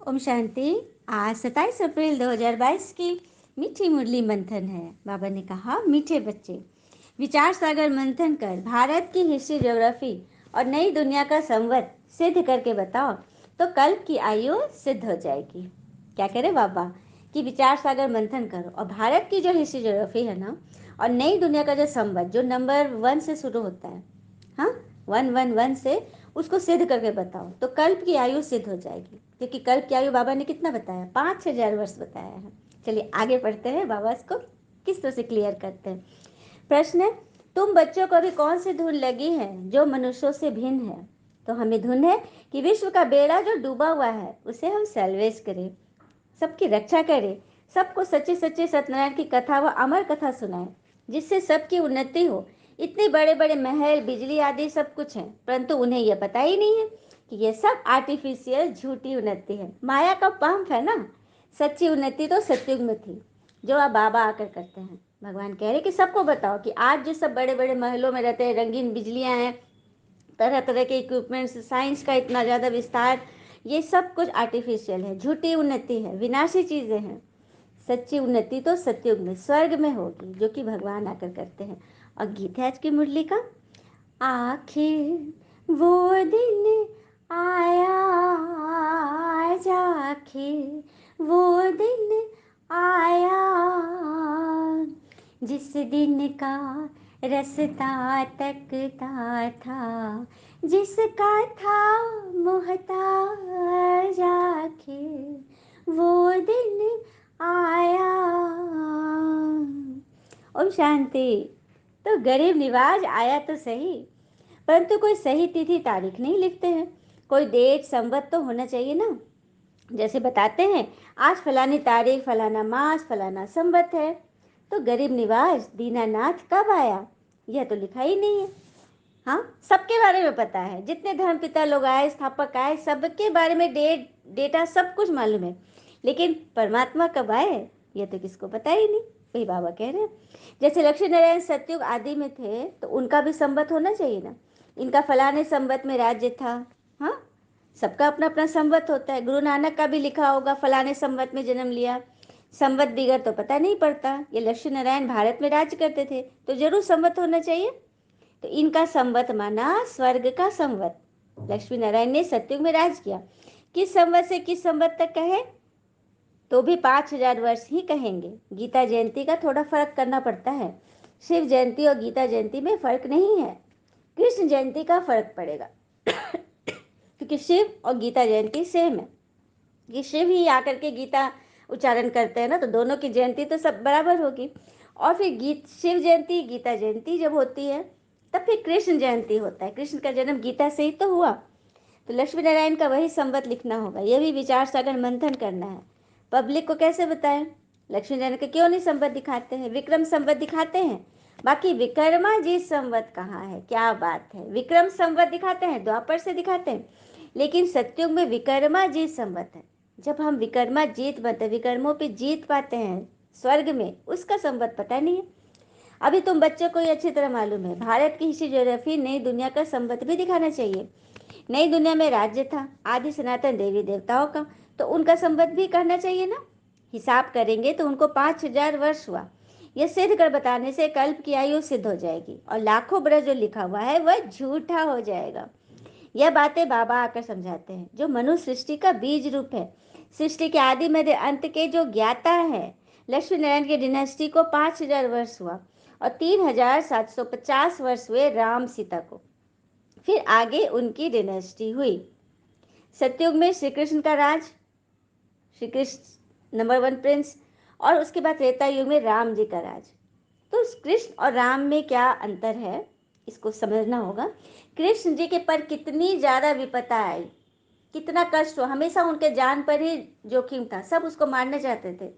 ओम शांति। आज 27 अप्रैल 2022 की मीठी मुरली मंथन है। बाबा ने कहा, मीठे बच्चे, विचार सागर मंथन कर भारत की हिस्ट्री, ज्योग्राफी और नई दुनिया का संवत सिद्ध करके बताओ तो कल्प की आयु सिद्ध हो जाएगी। क्या करे बाबा कि विचार सागर मंथन करो और भारत की जो हिस्ट्री, ज्योग्राफी है ना, और नई दुनिया का जो संवत जो नंबर 1 से शुरू होता है, हाँ, 111 से, उसको सिद्ध करके बताओ तो कल्प की आयु सिद्ध हो जाएगी। क्योंकि कल्प की आयु बाबा ने कितना बताया? 5,000 वर्ष बताया है। चलिए आगे पढ़ते हैं, बाबा इसको किस तरह से क्लियर करते हैं। प्रश्न है, तुम बच्चों को अभी कौन सी धुन लगी है जो मनुष्यों से भिन्न है? तो हमें धुन है कि विश्व का बेड़ा जो डूबा हुआ है उसे हम सैल्वेज करें, सबकी रक्षा करें, सबको सच्चे सच्चे सत्यनारायण की कथा व अमर कथा सुनाएं, जिससे सबकी उन्नति हो। इतने बड़े बड़े महल, बिजली आदि सब कुछ है, परंतु उन्हें यह पता ही नहीं है कि यह सब आर्टिफिशियल झूठी उन्नति है, माया का पंप है ना। सच्ची उन्नति तो सतयुग में थी, जो अब बाबा आकर करते हैं। भगवान कह रहे कि सबको बताओ कि आज जो सब बड़े बड़े महलों में रहते हैं, रंगीन बिजलियां हैं, तरह तरह के इक्विपमेंट्स, साइंस का इतना ज़्यादा विस्तार, ये सब कुछ आर्टिफिशियल है, झूठी उन्नति है, विनाशी चीज़ें हैं। सच्ची उन्नति तो सतयुग में, स्वर्ग में होगी, जो कि भगवान आकर करते हैं। और गीत है आज की मुरली का, आखिर वो दिन आया, आज आखिर वो दिन आया, जिस दिन का रसता तकता था, जिसका था मोहताज, आखिर वो दिन आया। ओम शांति। तो गरीब निवाज आया तो सही, परंतु कोई सही तिथि तारीख नहीं लिखते हैं। कोई डेट संवत तो होना चाहिए ना। जैसे बताते हैं आज फलानी तारीख, फलाना मास, फलाना संवत है, तो गरीब निवाज दीनानाथ कब आया यह तो लिखा ही नहीं है। हाँ, सबके बारे में पता है, जितने धर्मपिता लोग आए, स्थापक आए, सबके बारे में डेट, डेटा सब कुछ मालूम है, लेकिन परमात्मा कब आए यह तो किसको पता ही नहीं। वही बाबा कह रहे हैं। जैसे लक्ष्मी नारायण सतयुग आदि में थे तो उनका भी संवत होना चाहिए ना। इनका फलाने संवत में राज्य था। हाँ, सबका अपना अपना संवत होता है। गुरु नानक का भी लिखा होगा फलाने संवत में जन्म लिया। संवत बिगड़ तो पता नहीं पड़ता। ये लक्ष्मी नारायण भारत में राज्य करते थे तो जरूर संवत होना चाहिए। तो इनका संवत माना स्वर्ग का संवत। लक्ष्मी नारायण ने सतयुग में राज किया। किस संवत से किस संवत तक कहे तो भी 5,000 वर्ष ही कहेंगे। गीता जयंती का थोड़ा फर्क करना पड़ता है। शिव जयंती और गीता जयंती में फर्क नहीं है, कृष्ण जयंती का फर्क पड़ेगा। क्योंकि शिव और गीता जयंती सेम है। ये शिव ही आकर के गीता उच्चारण करते हैं ना, तो दोनों की जयंती तो सब बराबर होगी। और फिर शिव जयंती, गीता जयंती जब होती है तब फिर कृष्ण जयंती होता है। कृष्ण का जन्म गीता से ही तो हुआ। तो लक्ष्मी नारायण का वही संवत लिखना होगा। यह भी विचार सागर मंथन करना है। पब्लिक को कैसे बताएं? लक्ष्मी नारायण का क्यों नहीं संवत दिखाते हैं? विक्रम संवत दिखाते हैं, बाकी विक्रमा जी संवत कहाँ है? क्या बात है, विक्रम संवत दिखाते हैं, द्वापर से दिखाते हैं, लेकिन सतयुग में विक्रमा जी संवत है। जब हम विक्रमा जीत पाते, विक्रमों पे जीत पाते हैं स्वर्ग में, उसका संवत पता नहीं है। अभी तुम बच्चों को ये अच्छी तरह मालूम है। भारत की हिस्ट्री, ज्योग्राफी, नई दुनिया का संवत भी दिखाना चाहिए। नई दुनिया में राज्य था आदि सनातन देवी देवताओं का, तो उनका संवत भी करना चाहिए ना। हिसाब करेंगे तो उनको 5,000 वर्ष हुआ। यह सिद्ध कर बताने से कल्प की आयु सिद्ध हो जाएगी और लाखों बरस जो लिखा हुआ है वह झूठा हो जाएगा। यह बातें बाबा आकर समझाते हैं, जो मनुष्य सृष्टि का बीज रूप है, सृष्टि के आदि मध्य अंत के जो ज्ञाता है। लक्ष्मी नारायण की डिनेस्टी को 5,000 वर्ष हुआ और 3,750 वर्ष हुए राम सीता को। फिर आगे उनकी डिनेस्टी हुई। सतयुग में श्री कृष्ण का राज, श्री कृष्ण नंबर 1 प्रिंस, और उसके बाद त्रेता युग में राम जी का राज। तो कृष्ण और राम में क्या अंतर है इसको समझना होगा। कृष्ण जी के पर कितनी ज्यादा विपदा आई, कितना कष्ट हुआ, हमेशा उनके जान पर ही जोखिम था, सब उसको मारना चाहते थे।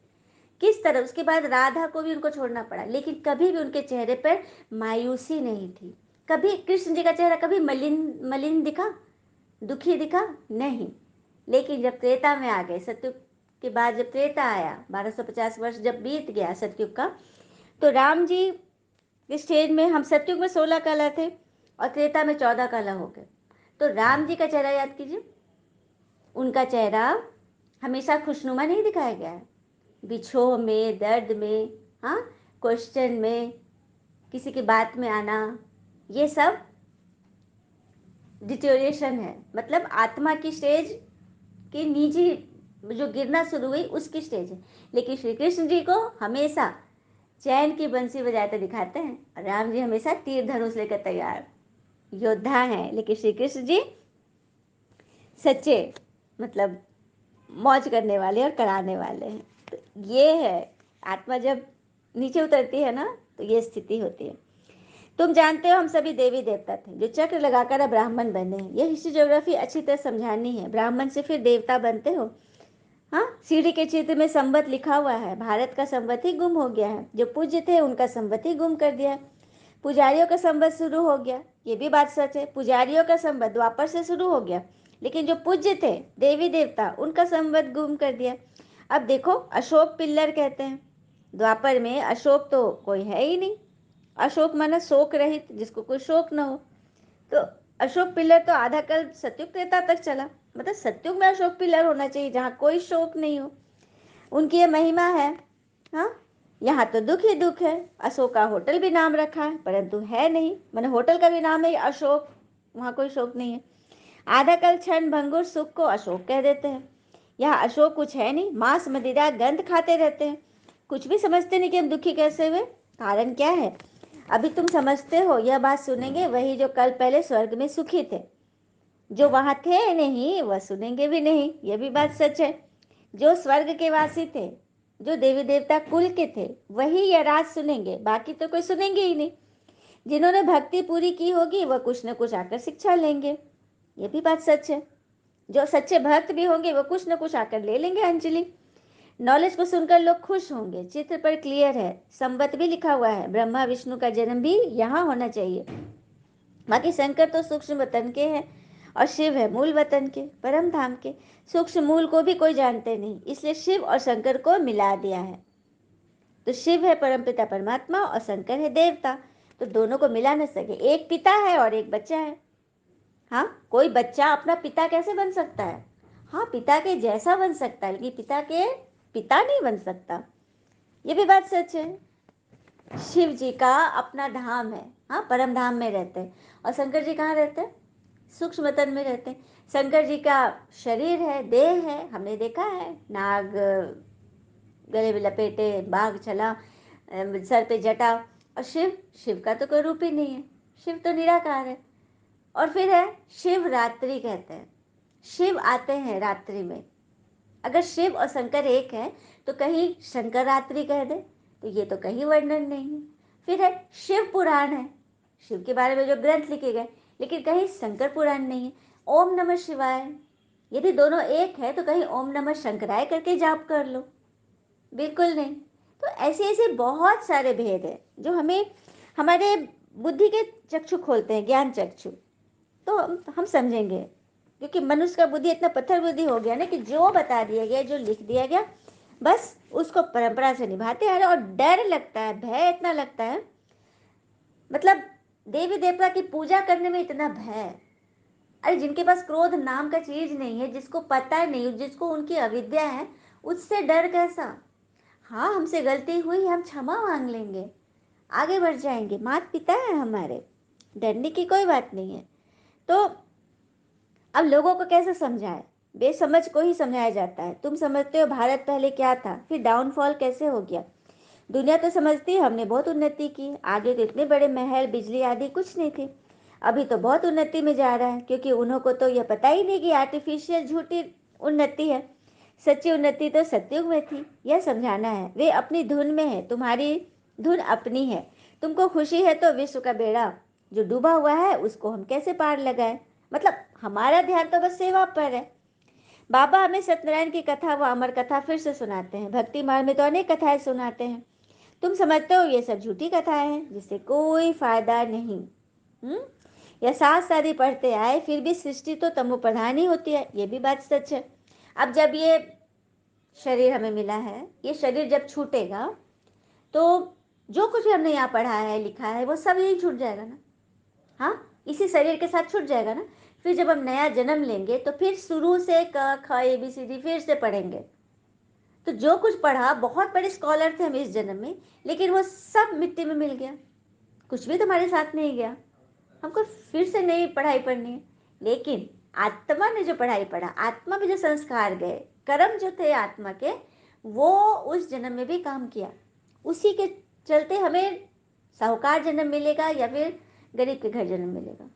किस तरह उसके बाद राधा को भी उनको छोड़ना पड़ा, लेकिन कभी भी उनके चेहरे पर मायूसी नहीं थी। कभी कृष्ण जी का चेहरा कभी मलिन मलिन दिखा, दुखी दिखा नहीं। लेकिन जब त्रेता में आ गए, सतयुग के बाद जब त्रेता आया, 1250 वर्ष जब बीत गया सतयुग का, तो राम जी इस स्टेज में, हम सतयुग में 16 कला थे और त्रेता में 14 कला हो गए। तो राम जी का चेहरा याद कीजिए, उनका चेहरा हमेशा खुशनुमा नहीं दिखाया गया है। बिछोह में, दर्द में, हाँ, क्वेश्चन में, किसी की बात में आना, ये सब डिटोरिएशन है, मतलब आत्मा की स्टेज की नीचे जो गिरना शुरू हुई उसकी स्टेज है। लेकिन श्री कृष्ण जी को हमेशा चैन की बंसी बजाते दिखाते हैं, और राम जी हमेशा तीर धनुष लेकर तैयार योद्धा हैं। लेकिन श्री कृष्ण जी सच्चे, मतलब मौज करने वाले और कराने वाले हैं। तो ये है, आत्मा जब नीचे उतरती है ना, तो ये स्थिति होती है। तुम जानते हो हम सभी देवी देवता थे जो चक्र लगाकर अब ब्राह्मण बने हैं। यह हिस्ट्री ज्योग्राफी अच्छी तरह समझानी है। ब्राह्मण से फिर देवता बनते हो। हाँ, सीढ़ी के चित्र में संवत लिखा हुआ है। भारत का संवत ही गुम हो गया है। जो पूज्य थे उनका संवत ही गुम कर दिया। पुजारियों का संवत शुरू हो गया, ये भी बात सच है। पुजारियों का संवत द्वापर से शुरू हो गया, लेकिन जो पूज्य थे देवी देवता उनका संवत गुम कर दिया। अब देखो, अशोक पिल्लर कहते हैं। द्वापर में अशोक तो कोई है ही नहीं। अशोक माना शोक रहित, जिसको कोई शोक न हो। तो अशोक पिल्लर तो आधा कल्प सतयुग त्रेता तक चला। मतलब सतयुग में अशोक पिल्लर होना चाहिए जहाँ कोई शोक नहीं हो। उनकी ये महिमा है। हाँ, यहाँ तो दुख ही दुख है। अशोका होटल भी नाम रखा है, परंतु है नहीं, मैंने होटल का भी नाम है अशोक, वहाँ कोई शोक नहीं है। आधा कल क्षण भंगुर सुख को अशोक कह देते हैं। यहाँ अशोक कुछ है नहीं। मांस मदिरा गंध खाते रहते हैं, कुछ भी समझते नहीं कि हम दुखी कैसे हुए, कारण क्या है। अभी तुम समझते हो, यह बात सुनेंगे वही जो कल पहले स्वर्ग में सुखी थे। जो वहां थे नहीं वह सुनेंगे भी नहीं, यह भी बात सच है। जो स्वर्ग के वासी थे, जो देवी देवता कुल के थे, वही यह राज सुनेंगे, बाकी तो कोई सुनेंगे ही नहीं। जिन्होंने भक्ति पूरी की होगी वह कुछ न कुछ आकर शिक्षा लेंगे, ये भी बात सच है। जो सच्चे भक्त भी होंगे वो कुछ न कुछ आकर ले लेंगे अंजलि। नॉलेज को सुनकर लोग खुश होंगे। चित्र पर क्लियर है, संवत भी लिखा हुआ है। ब्रह्मा विष्णु का जन्म भी यहाँ होना चाहिए। बाकी शंकर तो सूक्ष्म वतन के हैं और शिव है मूल वतन के, परम धाम के। सूक्ष्म मूल को भी कोई जानते नहीं, इसलिए शिव और शंकर को मिला दिया है। तो शिव है परमपिता परमात्मा और शंकर है देवता, तो दोनों को मिला न सके। एक पिता है और एक बच्चा है। हाँ, कोई बच्चा अपना पिता कैसे बन सकता है। हाँ, पिता के जैसा बन सकता है, लेकिन पिता के पिता नहीं बन सकता, ये भी बात सच है। शिव जी का अपना धाम है, हाँ, परम धाम में रहते हैं। और शंकर जी कहाँ रहते हैं, सूक्ष्म तन में रहते हैं। शंकर जी का शरीर है, देह है, हमने देखा है, नाग गले में लपेटे, बाघ छला, सर पे जटा। और शिव, शिव का तो कोई रूप ही नहीं है, शिव तो निराकार है। और फिर है शिव रात्रि कहते हैं, शिव आते हैं रात्रि में। अगर शिव और शंकर एक है तो कहीं शंकर रात्रि कह दे, तो ये तो कहीं वर्णन नहीं है। फिर है शिव पुराण है, शिव के बारे में जो ग्रंथ लिखे गए, लेकिन कहीं शंकर पुराण नहीं है। ओम नमः शिवाय, यदि दोनों एक है तो कहीं ओम नमः शंकराय करके जाप कर लो, बिल्कुल नहीं। तो ऐसे ऐसे बहुत सारे भेद हैं जो हमें हमारे बुद्धि के चक्षु खोलते हैं, ज्ञान चक्षु। तो हम समझेंगे, क्योंकि मनुष्य का बुद्धि इतना पत्थर बुद्धि हो गया ना कि जो बता दिया गया, जो लिख दिया गया, बस उसको परंपरा से निभाते आ रहे। और डर लगता है, भय इतना लगता है, मतलब देवी देवता की पूजा करने में इतना भय। अरे जिनके पास क्रोध नाम का चीज नहीं है, जिसको पता नहीं, जिसको उनकी अविद्या है, उससे डर कैसा। हाँ, हमसे गलती हुई, हम क्षमा मांग लेंगे, आगे बढ़ जाएंगे, माता पिता है हमारे, डरने की कोई बात नहीं है। तो अब लोगों को कैसे समझाए, बेसमझ को ही समझाया जाता है। तुम समझते हो भारत पहले क्या था, फिर डाउनफॉल कैसे हो गया। दुनिया तो समझती है हमने बहुत उन्नति की, आगे तो इतने बड़े महल बिजली आदि कुछ नहीं थी। अभी तो बहुत उन्नति में जा रहा है, क्योंकि उन्हों को तो यह पता ही नहीं कि आर्टिफिशियल झूठी उन्नति है, सच्ची उन्नति तो सतयुग में थी। यह समझाना है, वे अपनी धुन में है, तुम्हारी धुन अपनी है। तुमको खुशी है तो विश्व का बेड़ा जो डूबा हुआ है उसको हम कैसे पार लगाए। मतलब हमारा ध्यान तो बस सेवा पर है। बाबा हमें सत्यनारायण की कथा व अमर कथा फिर से सुनाते हैं। भक्ति मार्ग में तो अनेक कथाएं सुनाते हैं। तुम समझते हो ये सब झूठी कथाएं हैं जिससे कोई फायदा नहीं। या साथ शादी पढ़ते आए फिर भी सृष्टि तो तमो प्रधान ही होती है, ये भी बात सच है। अब जब ये शरीर हमें मिला है, ये शरीर जब छूटेगा तो जो कुछ भी हमने यहाँ पढ़ा है लिखा है वो सब यही छूट जाएगा ना। हाँ, इसी शरीर के साथ छूट जाएगा ना। फिर जब हम नया जन्म लेंगे तो फिर शुरू से क ख ABCD फिर से पढ़ेंगे। तो जो कुछ पढ़ा, बहुत बड़े स्कॉलर थे हम इस जन्म में, लेकिन वो सब मिट्टी में मिल गया, कुछ भी तुम्हारे साथ नहीं गया। हमको फिर से नई पढ़ाई पढ़नी है। लेकिन आत्मा ने जो पढ़ाई पढ़ा, आत्मा में जो संस्कार गए, कर्म जो थे आत्मा के, वो उस जन्म में भी काम किया। उसी के चलते हमें साहूकार जन्म मिलेगा या फिर गरीब के घर जन्म मिलेगा,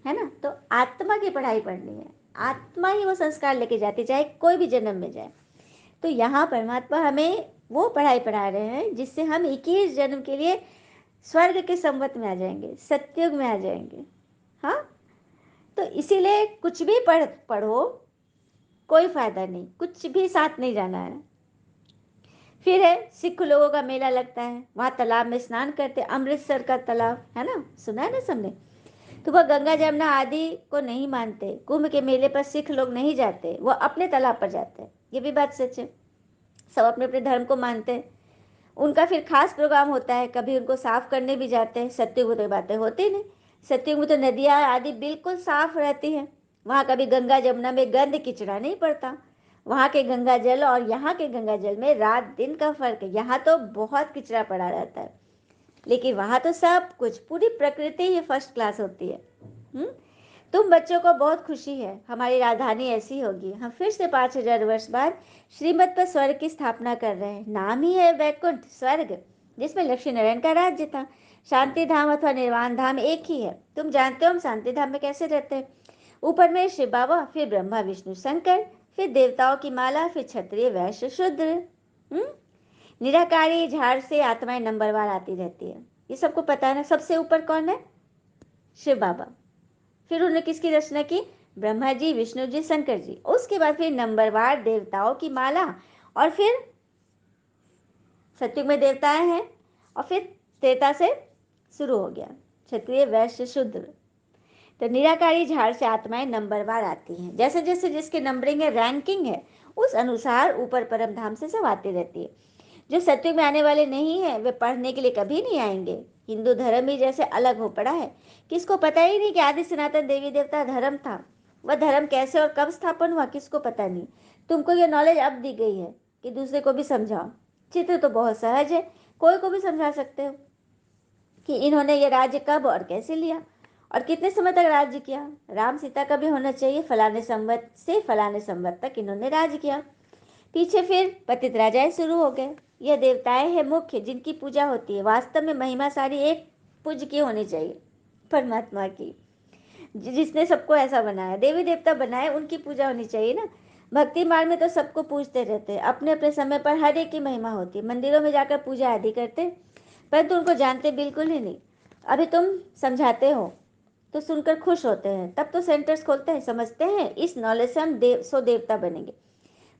है ना। तो आत्मा की पढ़ाई पढ़नी है, आत्मा ही वो संस्कार लेके जाती, चाहे कोई भी जन्म में जाए। तो यहाँ परमात्मा हमें वो पढ़ाई पढ़ा रहे हैं जिससे हम 21 जन्म के लिए स्वर्ग के संवत में आ जाएंगे, सतयुग में आ जाएंगे। हाँ, तो इसीलिए कुछ भी पढ़ो, कोई फायदा नहीं, कुछ भी साथ नहीं जाना है। फिर है, सिख लोगों का मेला लगता है, वहाँ तालाब में स्नान करते, अमृतसर का तालाब है ना, सुना है ना सबने। तो वह गंगा जमुना आदि को नहीं मानते, कुंभ के मेले पर सिख लोग नहीं जाते, वो अपने तालाब पर जाते हैं। ये भी बात सच है, सब अपने अपने धर्म को मानते हैं। उनका फिर खास प्रोग्राम होता है, कभी उनको साफ करने भी जाते हैं। सत्युग में तो बातें होती नहीं, सत्युग में तो नदियाँ आदि बिल्कुल साफ रहती हैं। वहाँ कभी गंगा जमुना में गंद किचड़ा नहीं पड़ता। वहाँ के गंगा जल और यहाँ के गंगा जल में रात दिन का फर्क है। यहाँ तो बहुत किचड़ा पड़ा रहता है, लेकिन वहाँ तो सब कुछ, पूरी प्रकृति ही फर्स्ट क्लास होती है। तुम बच्चों को बहुत खुशी है, हमारी राजधानी ऐसी होगी। हम फिर से 5000 वर्ष बाद श्रीमत पर स्वर्ग की स्थापना कर रहे हैं। नाम ही है वैकुंठ स्वर्ग, जिसमें लक्ष्मी नारायण का राज्य था। शांति धाम अथवा निर्वाण धाम एक ही है। तुम जानते हो हम शांति धाम में कैसे रहते हैं। ऊपर में शिव बाबा, फिर ब्रह्मा विष्णु शंकर, फिर देवताओं की माला, फिर क्षत्रिय वैश्य शूद्र। निराकारी झाड़ से आत्माएं नंबरवार आती रहती है, ये सबको पता है ना। सबसे ऊपर कौन है? शिव बाबा। फिर उन्होंने किसकी रचना की? ब्रह्मा जी, विष्णु जी, शंकर जी। उसके बाद फिर नंबरवार देवताओं की माला, और फिर सत्युग में देवताएं हैं, और फिर त्रेता से शुरू हो गया क्षत्रिय वैश्य शूद्र। तो निराकारी झाड़ से आत्माएं नंबरवार आती हैं, जैसे जैसे जिसके नंबरिंग है, रैंकिंग है, उस अनुसार ऊपर परम धाम से सब आती रहती है। जो सत्युग में आने वाले नहीं है, वे पढ़ने के लिए कभी नहीं आएंगे। हिंदू धर्म ही जैसे अलग हो पड़ा है, किसको पता ही नहीं कि आदि सनातन देवी देवता धर्म था। वह धर्म कैसे और कब स्थापन हुआ, किसको पता नहीं। तुमको ये नॉलेज अब दी गई है कि दूसरे को भी समझाओ। चित्र तो बहुत सहज है, कोई को भी समझा सकते हो कि इन्होंने ये राज्य कब और कैसे लिया और कितने समय तक राज्य किया। राम सीता का भी होना चाहिए, फलाने संवत से फलाने संवत तक इन्होंने राज्य किया। पीछे फिर पतित राजाएं शुरू हो गए। यह देवताएं हैं मुख्य, जिनकी पूजा होती है। वास्तव में महिमा सारी एक पूज्य की होनी चाहिए, परमात्मा की, जिसने सबको ऐसा बनाया, देवी देवता बनाए, उनकी पूजा होनी चाहिए ना। भक्ति मार्ग में तो सबको पूजते रहते हैं, अपने अपने समय पर हर एक की महिमा होती है। मंदिरों में जाकर पूजा आदि करते, परंतु उनको जानते बिल्कुल ही नहीं। अभी तुम समझाते हो तो सुनकर खुश होते हैं, तब तो सेंटर्स खोलते हैं, समझते हैं इस नॉलेज से हम सो देवता बनेंगे।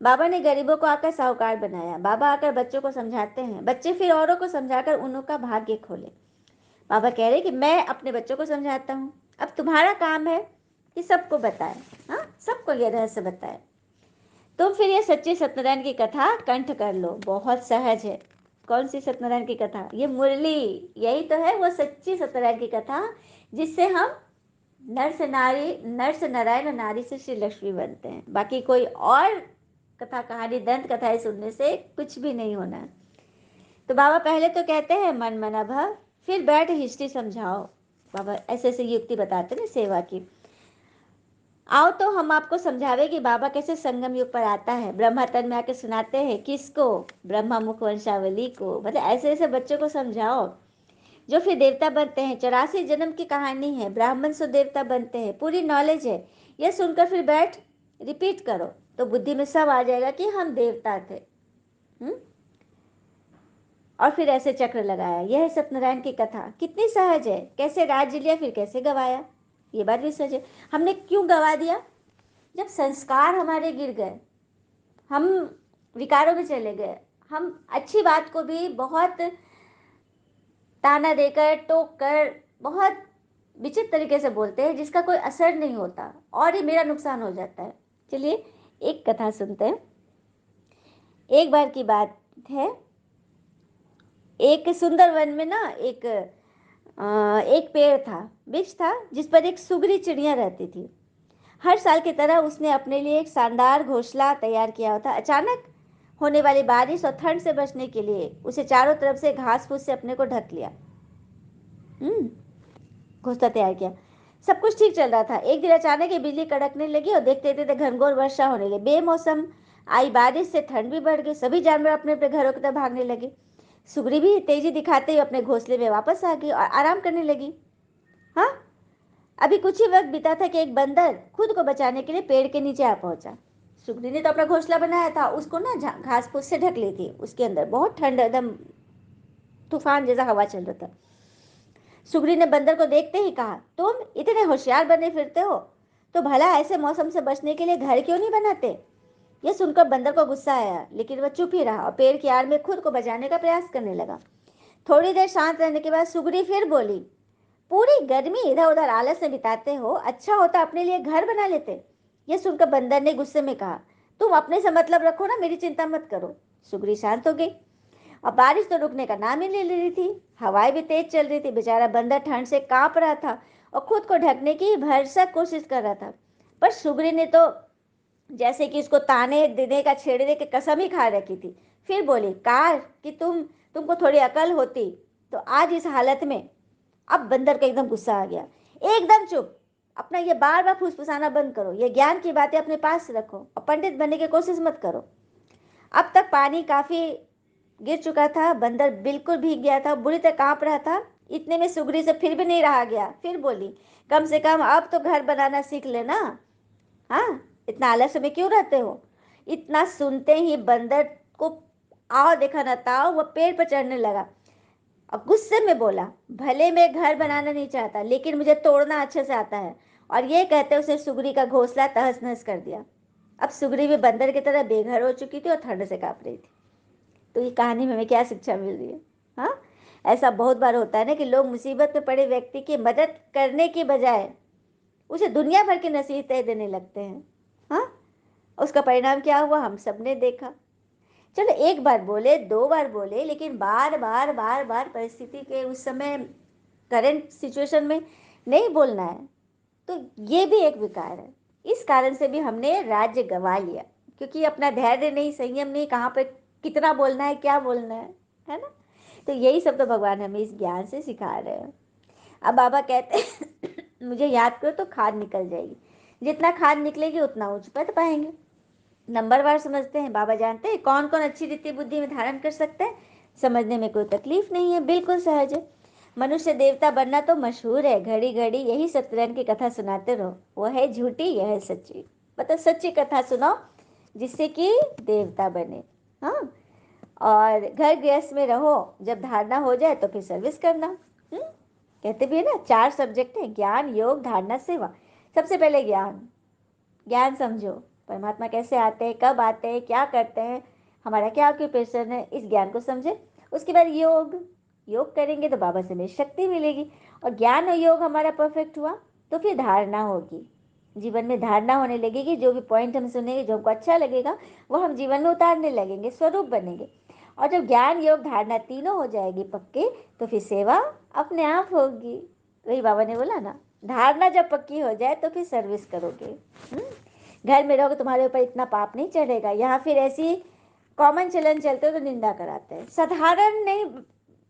बाबा ने गरीबों को आकर साहूकार बनाया। बाबा आकर बच्चों को समझाते हैं, बच्चे फिर औरों को समझाकर उनका भाग्य खोले। बाबा कह रहे कि मैं अपने बच्चों को समझाता हूँ, अब तुम्हारा काम है कि सबको बताए। हाँ, सबको ये रहस्य बताए। तुम फिर ये सच्ची सत्यनारायण की कथा कंठ कर लो, बहुत सहज है। कौन सी सत्यनारायण की कथा? ये मुरली, यही तो है वो सच्ची सत्यनारायण की कथा, जिससे हम नर से नारी, नर से नारायण और नारी से श्री लक्ष्मी बनते हैं। बाकी कोई और कथा कहानी दंत कथाएं सुनने से कुछ भी नहीं होना। तो बाबा पहले तो कहते हैं मन मना भव, फिर बैठ हिस्ट्री समझाओ। बाबा ऐसे ऐसे युक्ति बताते हैं सेवा की। आओ तो हम आपको समझावे कि बाबा कैसे संगम युग पर आता है। ब्रह्मा तन में आके सुनाते हैं, किसको? ब्रह्मा मुख वंशावली को। मतलब ऐसे ऐसे बच्चों को समझाओ जो फिर देवता बनते हैं। 84 जन्म की कहानी है, ब्राह्मण से देवता बनते हैं, पूरी नॉलेज है। यह सुनकर फिर बैठ रिपीट करो, तो बुद्धि में सब आ जाएगा कि हम देवता थे। और फिर ऐसे चक्र लगाया। यह है सत्यनारायण की कथा, कितनी सहज है। कैसे राज्य लिया, फिर कैसे गवाया, ये बात भी सहज है। हमने क्यों गवा दिया? जब संस्कार हमारे गिर गए, हम विकारों में चले गए, हम अच्छी बात को भी बहुत ताना देकर, टोक कर, बहुत विचित्र तरीके से बोलते हैं, जिसका कोई असर नहीं होता और ही मेरा नुकसान हो जाता है। चलिए एक कथा सुनते हैं। एक बार की बात है, एक सुंदर वन में ना एक एक पेड़ था, वृक्ष था, जिस पर एक सुगरी चिड़िया रहती थी। हर साल की तरह उसने अपने लिए एक शानदार घोंसला तैयार किया था। अचानक होने वाली बारिश और ठंड से बचने के लिए उसे चारों तरफ से घास फूस से अपने को ढक लिया। हम्म घोंसला तैयार किया। सब कुछ ठीक चल रहा था। एक दिन अचानक ही बिजली कड़कने लगी और देखते देखते घनघोर वर्षा होने लगी। बेमौसम आई बारिश से ठंड भी बढ़ गई। सभी जानवर अपने अपने घरों की तरफ भागने लगे। सुग्री भी तेजी दिखाते हुए अपने घोंसले में वापस आ गई और आराम करने लगी। हाँ, अभी कुछ ही वक्त बीता था कि एक बंदर खुद को बचाने के लिए पेड़ के नीचे आ पहुंचा। सुग्री ने तो अपना घोंसला बनाया था, उसको ना घास फूस से ढक ली थी। उसके अंदर बहुत ठंड, एकदम तूफान जैसा हवा चल रहा था। सुग्री ने बंदर को देखते ही कहा, तुम इतने होशियार बने फिरते हो तो भला ऐसे मौसम से बचने के लिए घर क्यों नहीं बनाते? यह सुनकर बंदर को गुस्सा आया, लेकिन वह चुप ही रहा और पेड़ की आड़ में खुद को बचाने का प्रयास करने लगा। थोड़ी देर शांत रहने के बाद सुग्री फिर बोली, पूरी गर्मी इधर उधर आलस में बिताते हो, अच्छा होता अपने लिए घर बना लेते। यह सुनकर बंदर ने गुस्से में कहा, तुम अपने से मतलब रखो ना, मेरी चिंता मत करो। सुग्री शांत हो गई। अब बारिश तो रुकने का नाम ही नहीं ले रही थी। हवाएं भी तेज चल रही थी। बेचारा बंदर ठंड से कांप रहा था और खुद को ढकने की भरसक कोशिश कर रहा था। पर सुग्री ने तो जैसे कि उसको ताने देने का, छेड़ने की कसम ही खा रखी थी। फिर बोली, कार कि तुमको थोड़ी अकल होती तो आज इस हालत में। अब बंदर का एकदम गुस्सा आ गया। एकदम चुप, अपना ये बार बार फुसफुसाना बंद करो। ये ज्ञान की बातें अपने पास रखो और पंडित बनने की कोशिश मत करो। अब तक पानी काफी गिर चुका था। बंदर बिल्कुल भीग गया था, बुरी तरह कांप रहा था। इतने में सुगरी से फिर भी नहीं रहा गया। फिर बोली, कम से कम अब तो घर बनाना सीख लेना। हाँ, इतना आलस्य में क्यों रहते हो? इतना सुनते ही बंदर को आओ देखा न ताओ, वह पेड़ पर चढ़ने लगा और गुस्से में बोला, भले मैं घर बनाना नहीं चाहता, लेकिन मुझे तोड़ना अच्छे से आता है। और ये कहते उसने सुगरी का घोंसला तहस नहस कर दिया। अब सुगरी भी बंदर की तरह बेघर हो चुकी थी और ठंड से कांप रही थी। तो ये कहानी में हमें क्या शिक्षा मिल रही है? हाँ, ऐसा बहुत बार होता है ना कि लोग मुसीबत में पड़े व्यक्ति की मदद करने की बजाय उसे दुनिया भर की नसीहतें देने लगते हैं। हाँ, उसका परिणाम क्या हुआ हम सब ने देखा। चलो, एक बार बोले, दो बार बोले, लेकिन बार बार बार बार परिस्थिति के उस समय, करंट सिचुएशन में नहीं बोलना है। तो ये भी एक विकार है। इस कारण से भी हमने राज्य गंवा लिया, क्योंकि अपना धैर्य नहीं, संयम नहीं, कहाँ पे कितना बोलना है, क्या बोलना है ना? तो यही सब तो भगवान हमें इस ज्ञान से सिखा रहे हैं। अब बाबा कहते हैं मुझे याद करो तो खाद निकल जाएगी। जितना खाद निकलेगी उतना ऊंच पद पाएंगे। नंबरवार समझते हैं। बाबा जानते हैं कौन कौन अच्छी रीति बुद्धि में धारण कर सकते हैं। समझने में कोई तकलीफ नहीं है, बिल्कुल सहज है। मनुष्य देवता बनना तो मशहूर है, घड़ी घड़ी यही सत्यनारायण की कथा सुनाते रहो। वह है झूठी, यह है सच्ची। मतलब सच्ची कथा सुनाओ जिससे कि देवता बने। हाँ, और घर गृहस्थ में रहो, जब धारणा हो जाए तो फिर सर्विस करना। कहते भी है ना, 4 सब्जेक्ट है, ज्ञान, योग, धारणा, सेवा। सबसे पहले ज्ञान। ज्ञान समझो, परमात्मा कैसे आते हैं, कब आते हैं, क्या करते हैं, हमारा क्या ऑक्यूपेशन है, इस ज्ञान को समझे। उसके बाद योग। योग करेंगे तो बाबा से हमें शक्ति मिलेगी। और ज्ञान और योग हमारा परफेक्ट हुआ तो फिर धारणा होगी। जीवन में धारणा होने लगेगी। जो भी पॉइंट हम सुनेंगे, जो हमको अच्छा लगेगा, वो हम जीवन में उतारने लगेंगे, स्वरूप बनेंगे। और जब ज्ञान, योग, धारणा तीनों हो जाएगी पक्के, तो फिर सेवा अपने आप होगी। वही बाबा ने बोला ना, धारणा जब पक्की हो जाए तो फिर सर्विस करोगे। घर में रहोगे, तुम्हारे ऊपर इतना पाप नहीं चढ़ेगा। यहाँ फिर ऐसी कॉमन चलन चलते हो तो निंदा कराते हैं। साधारण नहीं,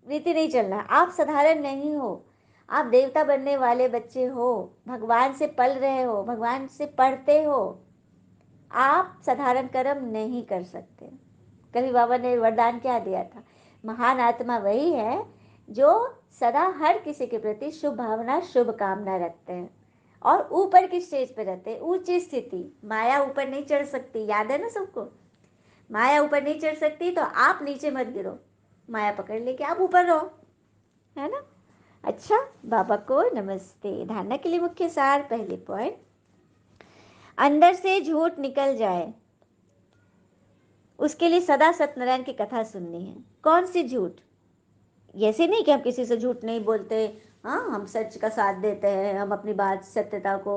रीति नहीं चलना। आप साधारण नहीं हो, आप देवता बनने वाले बच्चे हो, भगवान से पल रहे हो, भगवान से पढ़ते हो। आप साधारण कर्म नहीं कर सकते। कभी बाबा ने वरदान क्या दिया था, महान आत्मा वही है जो सदा हर किसी के प्रति शुभ भावना, शुभ कामना रखते हैं और ऊपर की स्टेज पे रहते हैं, ऊंची स्थिति। माया ऊपर नहीं चढ़ सकती, याद है ना सबको? माया ऊपर नहीं चढ़ सकती, तो आप नीचे मत गिरो, माया पकड़ लेके आप ऊपर रहो, है ना? अच्छा, बाबा को नमस्ते। धारणा के लिए मुख्य सार, पहले पॉइंट, अंदर से झूठ निकल जाए उसके लिए सदा सत्यनारायण की कथा सुननी है। कौन सी झूठ? ऐसे नहीं कि हम किसी से झूठ नहीं बोलते। हाँ, हम सच का साथ देते हैं, हम अपनी बात, सत्यता को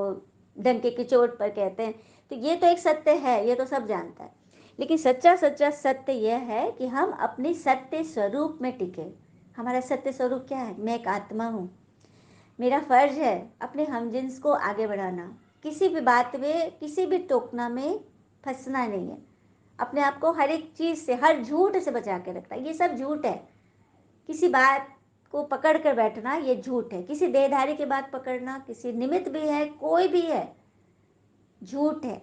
डंके की चोट पर कहते हैं। तो ये तो एक सत्य है, ये तो सब जानता है। लेकिन सच्चा सच्चा सत्य यह है कि हम अपने सत्य स्वरूप में टिके। हमारा सत्य स्वरूप क्या है? मैं एक आत्मा हूँ। मेरा फर्ज है अपने हमजिन्स को आगे बढ़ाना, किसी भी बात में, किसी भी टोकना में फंसना नहीं है। अपने आप को हर एक चीज़ से, हर झूठ से बचा के रखना। ये सब झूठ है। किसी बात को पकड़ कर बैठना ये झूठ है। किसी देहधारी की बात पकड़ना, किसी निमित्त भी है, कोई भी है, झूठ है।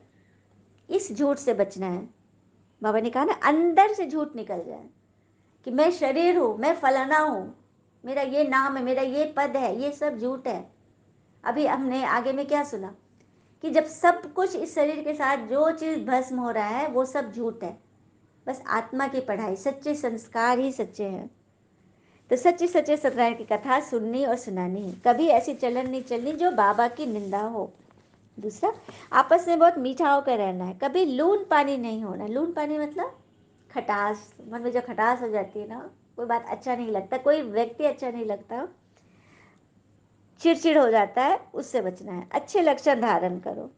इस झूठ से बचना है। बाबा ने कहा ना, अंदर से झूठ निकल जाए कि मैं शरीर हूँ, मैं फलाना हूँ, मेरा ये नाम है, मेरा ये पद है, ये सब झूठ है। अभी हमने आगे में क्या सुना कि जब सब कुछ इस शरीर के साथ जो चीज़ भस्म हो रहा है वो सब झूठ है। बस आत्मा की पढ़ाई, सच्चे संस्कार ही सच्चे हैं। तो सच्चे सच्चे सत्यनारायण की कथा सुननी और सुनानी है। कभी ऐसी चलन नहीं चलनी जो बाबा की निंदा हो। दूसरा, आपस में बहुत मीठा होकर रहना है। कभी लून पानी नहीं होना। लून पानी मतलब खटास, मन में जो खटास हो जाती है ना, कोई बात अच्छा नहीं लगता, कोई व्यक्ति अच्छा नहीं लगता, चिड़चिड़ हो जाता है, उससे बचना है। अच्छे लक्षण धारण करो।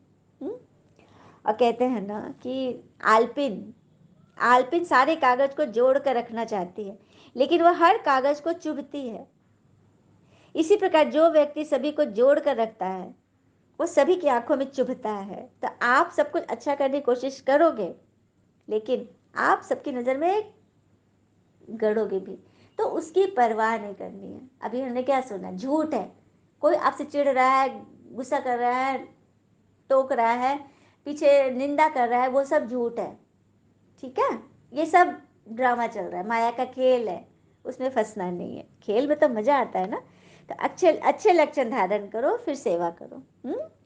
और कहते हैं ना कि आलपिन आलपिन सारे कागज को जोड़ कर रखना चाहती है, लेकिन वह हर कागज को चुभती है। इसी प्रकार जो व्यक्ति सभी को जोड़ कर रखता है वो सभी की आंखों में चुभता है। तो आप सब कुछ अच्छा करने की कोशिश करोगे, लेकिन आप सबकी नज़र में गड़ोगे भी, तो उसकी परवाह नहीं करनी है। अभी हमने क्या सुना, झूठ है। कोई आपसे चिढ़ रहा है, गुस्सा कर रहा है, टोक रहा है, पीछे निंदा कर रहा है, वो सब झूठ है। ठीक है, ये सब ड्रामा चल रहा है, माया का खेल है, उसमें फंसना नहीं है। खेल में तो मजा आता है ना। तो अच्छे अच्छे लक्षण धारण करो, फिर सेवा करो।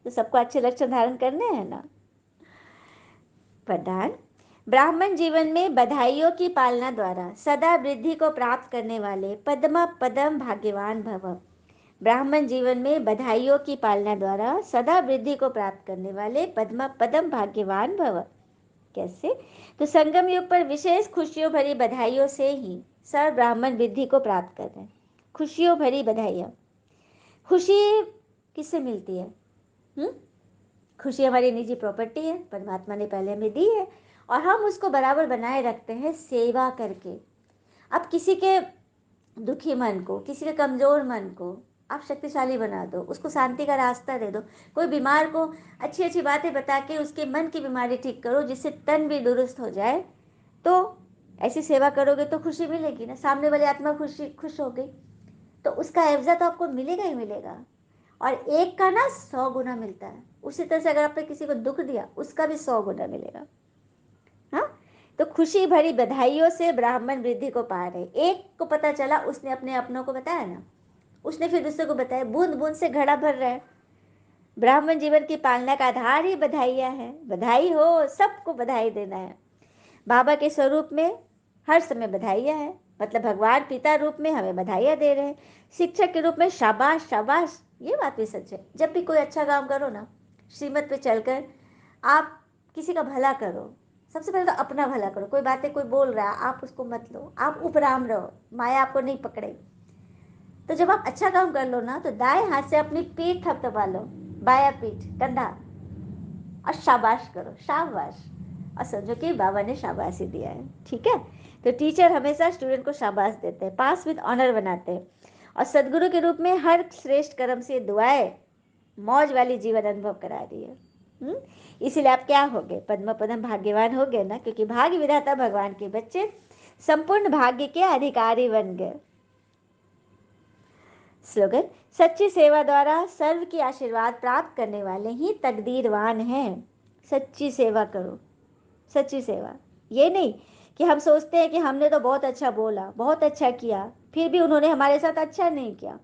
तो सबको अच्छे लक्षण धारण करने हैं ना। वरदान, ब्राह्मण जीवन में बधाइयों की पालना द्वारा सदा वृद्धि को प्राप्त करने वाले पद्म पदम भाग्यवान भव। ब्राह्मण जीवन में बधाइयों की पालना द्वारा सदा वृद्धि को प्राप्त करने वाले पद्म पदम भाग्यवान भव। कैसे? तो संगम युग पर विशेष खुशियों भरी बधाइयों से ही सब ब्राह्मण वृद्धि को प्राप्त कर रहे हैं। खुशियों भरी बधाइयाँ। खुशी किससे मिलती है? खुशी हमारी निजी प्रॉपर्टी है, परमात्मा ने पहले हमें दी है, और हम उसको बराबर बनाए रखते हैं सेवा करके। अब किसी के दुखी मन को, किसी के कमज़ोर मन को आप शक्तिशाली बना दो, उसको शांति का रास्ता दे दो। कोई बीमार को अच्छी अच्छी बातें बता के उसके मन की बीमारी ठीक करो, जिससे तन भी दुरुस्त हो जाए। तो ऐसी सेवा करोगे तो खुशी मिलेगी ना, सामने वाली आत्मा खुश हो गई, तो उसका एवजा तो आपको मिलेगा ही मिलेगा। और एक का ना 100 गुना मिलता है। उसी तरह से अगर आपने किसी को दुख दिया, उसका भी 100 गुना मिलेगा। हाँ, तो खुशी भरी बधाइयों से ब्राह्मण वृद्धि को पा रहे। एक को पता चला, उसने अपने अपनों को बताया ना, उसने फिर दूसरे को बताया, बूंद बूंद से घड़ा भर रहा है। ब्राह्मण जीवन की पालना का आधार ही बधाइयाँ है। बधाई हो, सबको बधाई देना है। बाबा के स्वरूप में हर समय बधाइयाँ हैं, मतलब भगवान पिता रूप में हमें बधाइयाँ दे रहे हैं। शिक्षक के रूप में शाबाश शाबाश, ये बात भी सच है। जब भी कोई अच्छा काम करो ना, श्रीमत पे चलकर आप किसी का भला करो। सबसे पहले तो अपना भला करो। कोई बातें कोई बोल रहा है, आप उसको मत लो, आप उपराम रहो, माया आपको नहीं पकड़े। तो जब आप अच्छा काम कर लो ना, तो दाएं हाथ से अपनी पीठ थपथपा लो, बाया पीठ, कंधा, और शाबाश करो, शाबाश, और समझो कि बाबा ने शाबाशी दिया है। ठीक है, तो टीचर हमेशा स्टूडेंट को शाबाश देते हैं, पास विद ऑनर बनाते हैं, और सदगुरु के रूप में हर श्रेष्ठ कर्म से दुआएं मौज वाली जीवन अनुभव करा रही है। इसीलिए आप क्या हो गए? पद्म पदम भाग्यवान हो गए ना, क्योंकि भाग्य विधाता भगवान के बच्चे संपूर्ण भाग्य के अधिकारी बन गए। स्लोगन, सच्ची सेवा द्वारा सर्व की आशीर्वाद प्राप्त करने वाले ही तकदीरवान हैं। सच्ची सेवा करो, सच्ची सेवा। ये नहीं कि हम सोचते हैं कि हमने तो बहुत अच्छा बोला, बहुत अच्छा किया, फिर भी उन्होंने हमारे साथ अच्छा नहीं किया।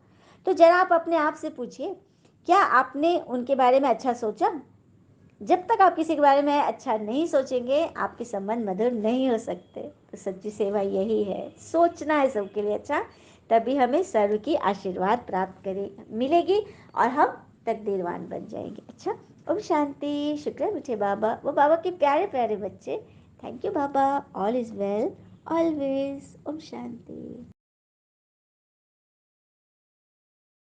तो जरा आप अपने आप से पूछिए, क्या आपने उनके बारे में अच्छा सोचा? जब तक आप किसी के बारे में अच्छा नहीं सोचेंगे, आपके संबंध मधुर नहीं हो सकते। तो सच्ची सेवा यही है, सोचना है सबके लिए अच्छा, तभी हमें सर्व की आशीर्वाद प्राप्त करे मिलेगी, और हम तकदीरवान बन जाएंगे। अच्छा, ओम शांति। शुक्र मीठे बाबा, वो बाबा के प्यारे प्यारे बच्चे। थैंक यू बाबा, ऑल इज़ वेल ऑलवेज। ओम शांति।